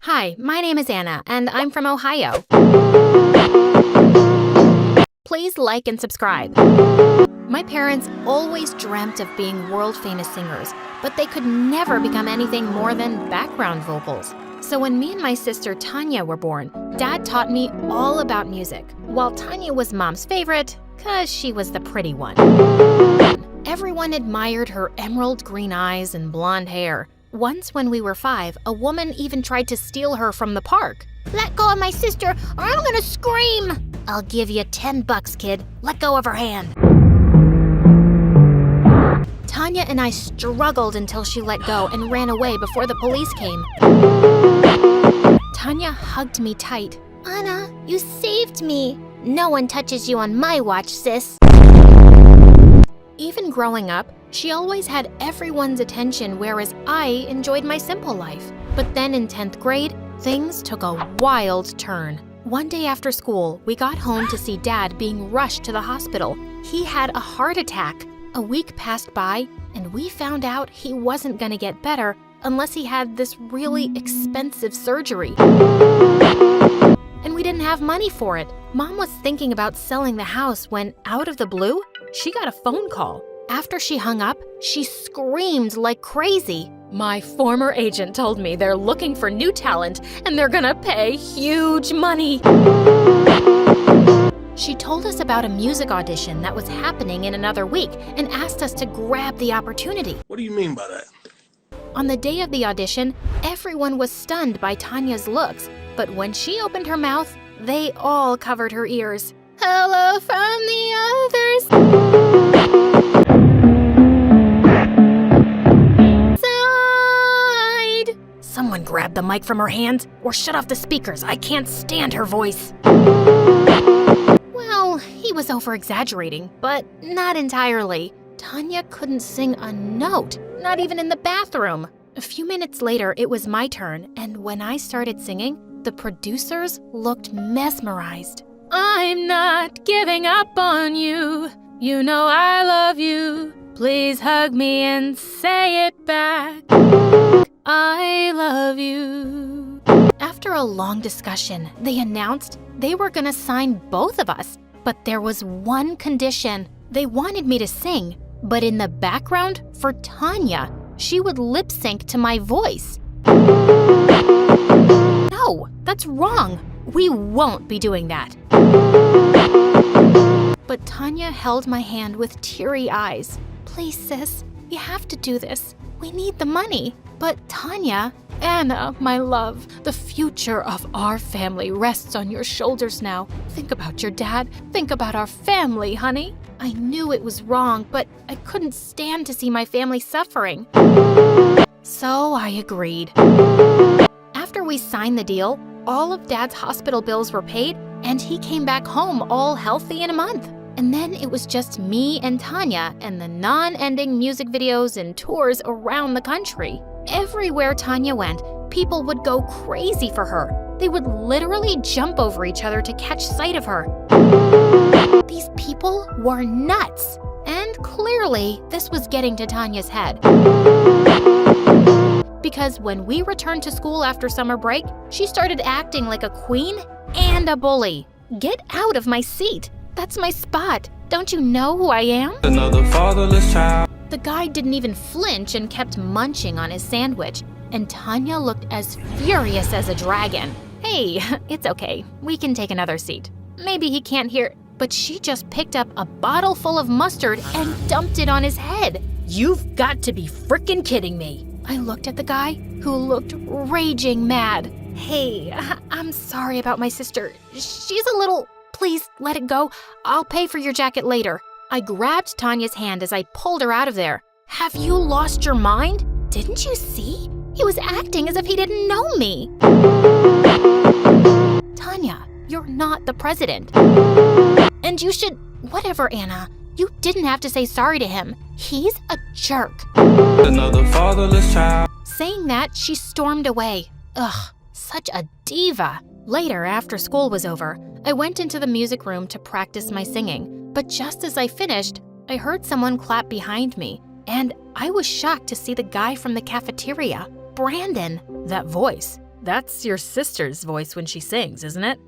Hi, my name is Anna, and I'm from Ohio. Please like and subscribe. My parents always dreamt of being world-famous singers, but they could never become anything more than background vocals. So when me and my sister Tanya were born, Dad taught me all about music, while Tanya was Mom's favorite, 'cause she was the pretty one. Everyone admired her emerald green eyes and blonde hair. Once when we were 5, a woman even tried to steal her from the park. Let go of my sister or I'm gonna scream! I'll give you $10, kid. Let go of her hand. Tanya and I struggled until she let go and ran away before the police came. Tanya hugged me tight. Anna, you saved me. No one touches you on my watch, sis. Even growing up, she always had everyone's attention, whereas I enjoyed my simple life. But then in 10th grade, things took a wild turn. One day after school, we got home to see Dad being rushed to the hospital. He had a heart attack. A week passed by, and we found out he wasn't gonna get better unless he had this really expensive surgery. And we didn't have money for it. Mom was thinking about selling the house when, out of the blue, she got a phone call. After she hung up, she screamed like crazy. My former agent told me they're looking for new talent and they're gonna pay huge money. She told us about a music audition that was happening in another week and asked us to grab the opportunity. What do you mean by that? On the day of the audition, everyone was stunned by Tanya's looks, but when she opened her mouth, they all covered her ears. Hello from the other side. Someone grab the mic from her hands or shut off the speakers. I can't stand her voice. Well, he was over-exaggerating, but not entirely. Tanya couldn't sing a note, not even in the bathroom. A few minutes later, it was my turn, and when I started singing, the producers looked mesmerized. I'm not giving up on you. You know I love you. Please hug me and say it back. I love you. After a long discussion, they announced they were gonna sign both of us, but there was one condition. They wanted me to sing, but in the background, for Tanya, she would lip sync to my voice. No, that's wrong. We won't be doing that. But Tanya held my hand with teary eyes. Please, sis, you have to do this. We need the money. But Tanya, Anna, my love, the future of our family rests on your shoulders now. Think about your dad. Think about our family, honey. I knew it was wrong, but I couldn't stand to see my family suffering. So I agreed. After we signed the deal, all of Dad's hospital bills were paid, and he came back home all healthy in a month. And then it was just me and Tanya and the non-ending music videos and tours around the country. Everywhere Tanya went, people would go crazy for her. They would literally jump over each other to catch sight of her. These people were nuts, and clearly this was getting to Tanya's head. Because when we returned to school after summer break, she started acting like a queen and a bully. Get out of my seat. That's my spot. Don't you know who I am? Another fatherless child. The guy didn't even flinch and kept munching on his sandwich, and Tanya looked as furious as a dragon. Hey, it's okay. We can take another seat. Maybe he can't hear, but she just picked up a bottle full of mustard and dumped it on his head. You've got to be frickin' kidding me. I looked at the guy, who looked raging mad. Hey, I'm sorry about my sister. She's a little... Please, let it go. I'll pay for your jacket later. I grabbed Tanya's hand as I pulled her out of there. Have you lost your mind? Didn't you see? He was acting as if he didn't know me. Tanya, you're not the president. And you should... Whatever, Anna. You didn't have to say sorry to him. He's a jerk. Another fatherless child. Saying that, she stormed away. Ugh, such a diva. Later, after school was over, I went into the music room to practice my singing, but just as I finished, I heard someone clap behind me, and I was shocked to see the guy from the cafeteria, Brandon. That voice. That's your sister's voice when she sings, isn't it?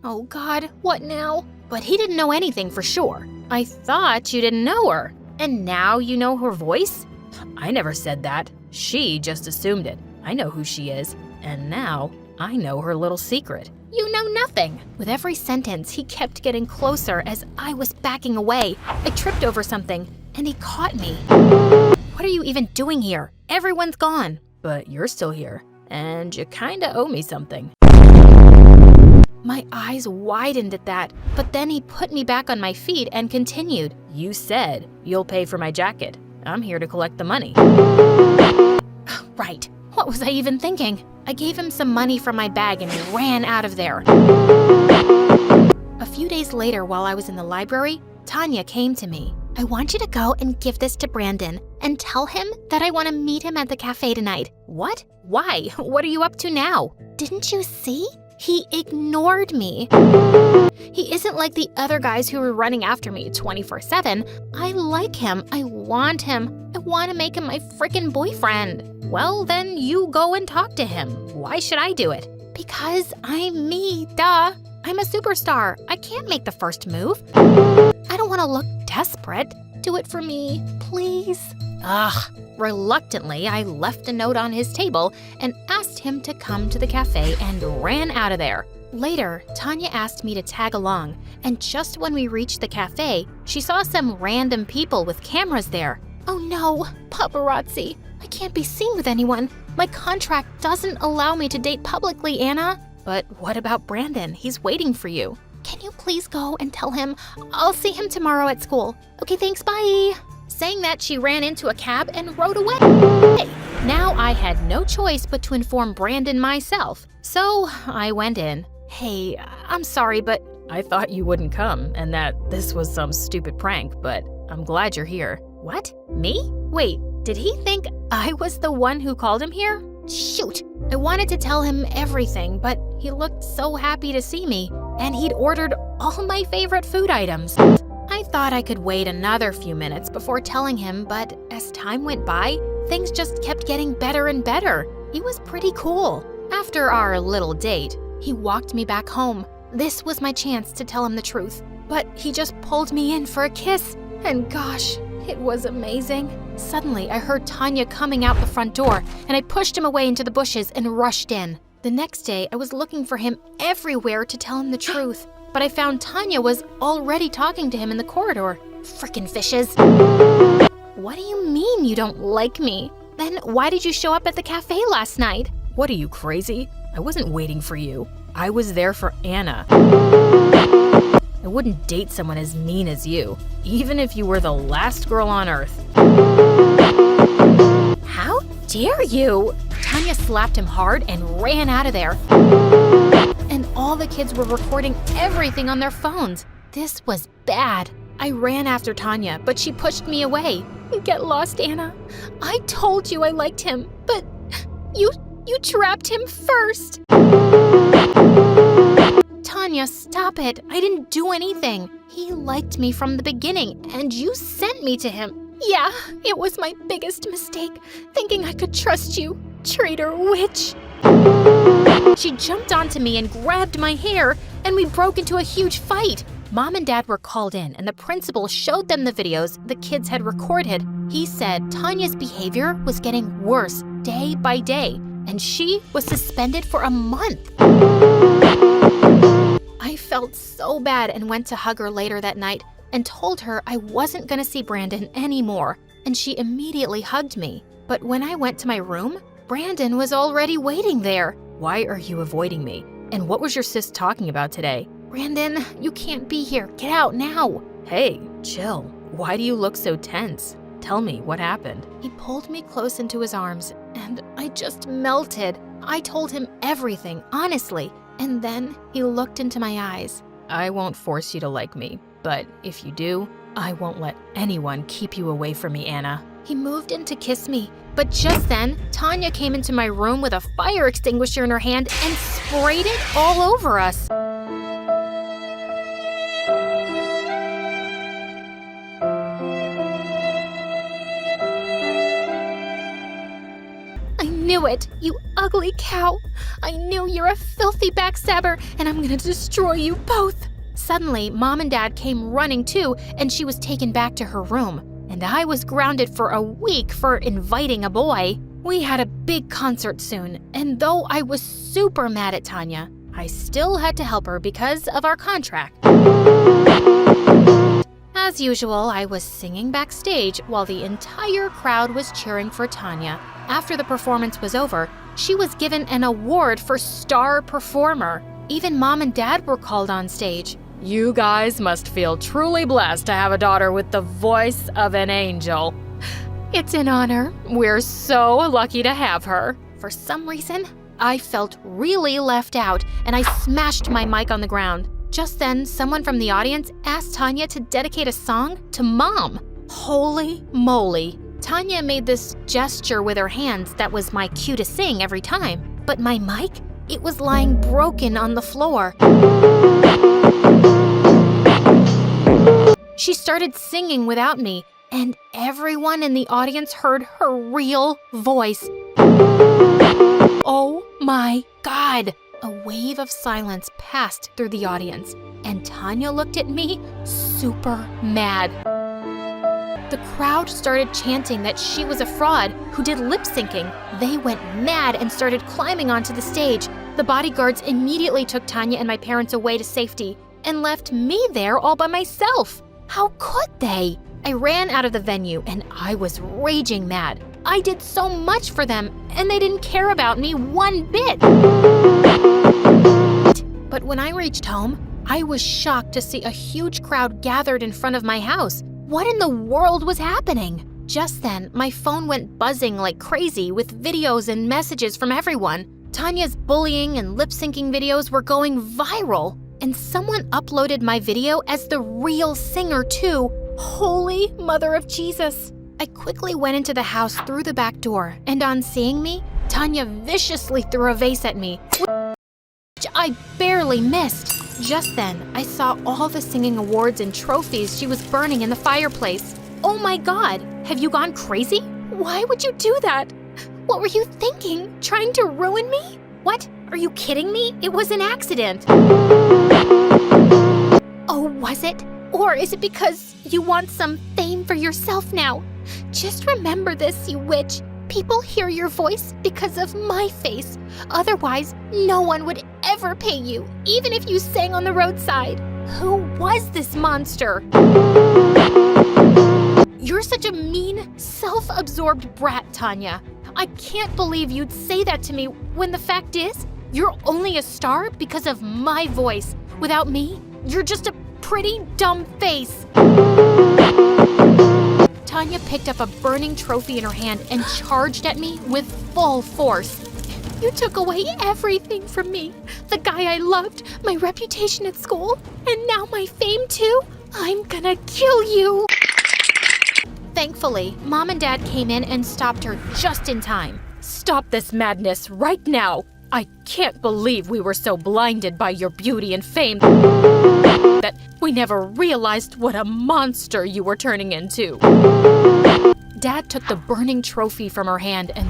Oh God, what now? But he didn't know anything for sure. I thought you didn't know her. And now you know her voice? I never said that. She just assumed it. I know who she is. And now I know her little secret. You know nothing. With every sentence, he kept getting closer as I was backing away. I tripped over something, and he caught me. What are you even doing here? Everyone's gone. But you're still here, and you kinda owe me something. My eyes widened at that, but then he put me back on my feet and continued. You said you'll pay for my jacket. I'm here to collect the money. Right. What was I even thinking? I gave him some money from my bag and ran out of there. A few days later, while I was in the library, Tanya came to me. I want you to go and give this to Brandon and tell him that I want to meet him at the cafe tonight. What? Why? What are you up to now? Didn't you see? He ignored me. He isn't like the other guys who were running after me 24/7. I like him. I want him. I want to make him my frickin' boyfriend. Well, then you go and talk to him. Why should I do it? Because I'm me, duh. I'm a superstar. I can't make the first move. I don't want to look desperate. Do it for me, please. Ugh. Reluctantly, I left a note on his table and asked him to come to the cafe and ran out of there. Later, Tanya asked me to tag along, and just when we reached the cafe, she saw some random people with cameras there. Oh no, paparazzi. I can't be seen with anyone. My contract doesn't allow me to date publicly, Anna. But what about Brandon? He's waiting for you. Can you please go and tell him I'll see him tomorrow at school? Okay, thanks, bye. Saying that, she ran into a cab and rode away. Now I had no choice but to inform Brandon myself. So I went in. Hey, I'm sorry, but I thought you wouldn't come and that this was some stupid prank, but I'm glad you're here. What? Me? Wait, did he think I was the one who called him here? Shoot! I wanted to tell him everything, but he looked so happy to see me, and he'd ordered all my favorite food items. I thought I could wait another few minutes before telling him, but as time went by, things just kept getting better and better. He was pretty cool. After our little date, he walked me back home. This was my chance to tell him the truth, but he just pulled me in for a kiss, and gosh, it was amazing. Suddenly, I heard Tanya coming out the front door, and I pushed him away into the bushes and rushed in. The next day, I was looking for him everywhere to tell him the truth, but I found Tanya was already talking to him in the corridor. Frickin' fishes. What do you mean you don't like me? Then why did you show up at the cafe last night? What are you, crazy? I wasn't waiting for you. I was there for Anna. I wouldn't date someone as mean as you, even if you were the last girl on earth. How dare you? Tanya slapped him hard and ran out of there. And all the kids were recording everything on their phones. This was bad. I ran after Tanya, but she pushed me away. Get lost, Anna. I told you I liked him, but you trapped him first. Tanya, stop it. I didn't do anything. He liked me from the beginning, and you sent me to him. Yeah, it was my biggest mistake, thinking I could trust you. Traitor witch. She jumped onto me and grabbed my hair, and we broke into a huge fight. Mom and Dad were called in, and the principal showed them the videos the kids had recorded. He said Tanya's behavior was getting worse day by day, and she was suspended for a month. I felt so bad and went to hug her later that night and told her I wasn't going to see Brandon anymore, and she immediately hugged me. But when I went to my room, Brandon was already waiting there. Why are you avoiding me? And what was your sis talking about today? Brandon, you can't be here. Get out now. Hey, chill. Why do you look so tense? Tell me, what happened? He pulled me close into his arms, and I just melted. I told him everything, honestly, and then he looked into my eyes. I won't force you to like me, but if you do, I won't let anyone keep you away from me, Anna. He moved in to kiss me, but just then, Tanya came into my room with a fire extinguisher in her hand and sprayed it all over us. I knew knew it, you ugly cow. I knew you're a filthy backstabber, and I'm gonna destroy you both. Suddenly, Mom and Dad came running too, and she was taken back to her room. And I was grounded for a week for inviting a boy. We had a big concert soon, and though I was super mad at Tanya, I still had to help her because of our contract. As usual, I was singing backstage while the entire crowd was cheering for Tanya. After the performance was over, she was given an award for star performer. Even Mom and Dad were called on stage. You guys must feel truly blessed to have a daughter with the voice of an angel. It's an honor. We're so lucky to have her. For some reason, I felt really left out, and I smashed my mic on the ground. Just then, someone from the audience asked Tanya to dedicate a song to Mom. Holy moly. Tanya made this gesture with her hands that was my cue to sing every time. But my mic, it was lying broken on the floor. She started singing without me, and everyone in the audience heard her real voice. Oh my God! A wave of silence passed through the audience, and Tanya looked at me super mad. The crowd started chanting that she was a fraud who did lip syncing. They went mad and started climbing onto the stage. The bodyguards immediately took Tanya and my parents away to safety and left me there all by myself. How could they? I ran out of the venue and I was raging mad. I did so much for them and they didn't care about me one bit. But when I reached home, I was shocked to see a huge crowd gathered in front of my house. What in the world was happening? Just then, my phone went buzzing like crazy with videos and messages from everyone. Tanya's bullying and lip-syncing videos were going viral, and someone uploaded my video as the real singer too. Holy Mother of Jesus! I quickly went into the house through the back door, and on seeing me, Tanya viciously threw a vase at me, which I barely missed. Just then, I saw all the singing awards and trophies she was burning in the fireplace. Oh my God, have you gone crazy? Why would you do that? What were you thinking? Trying to ruin me? What? Are you kidding me? It was an accident. Oh, was it? Or is it because you want some fame for yourself now? Just remember this, you witch. People hear your voice because of my face. Otherwise, no one would ever pay you, even if you sang on the roadside. Who was this monster? You're such a mean, self-absorbed brat, Tanya. I can't believe you'd say that to me when the fact is, you're only a star because of my voice. Without me, you're just a pretty dumb face. Tanya picked up a burning trophy in her hand and charged at me with full force. You took away everything from me. The guy I loved, my reputation at school, and now my fame too. I'm gonna kill you. Thankfully, Mom and Dad came in and stopped her just in time. Stop this madness right now. I can't believe we were so blinded by your beauty and fame that we never realized what a monster you were turning into. Dad took the burning trophy from her hand and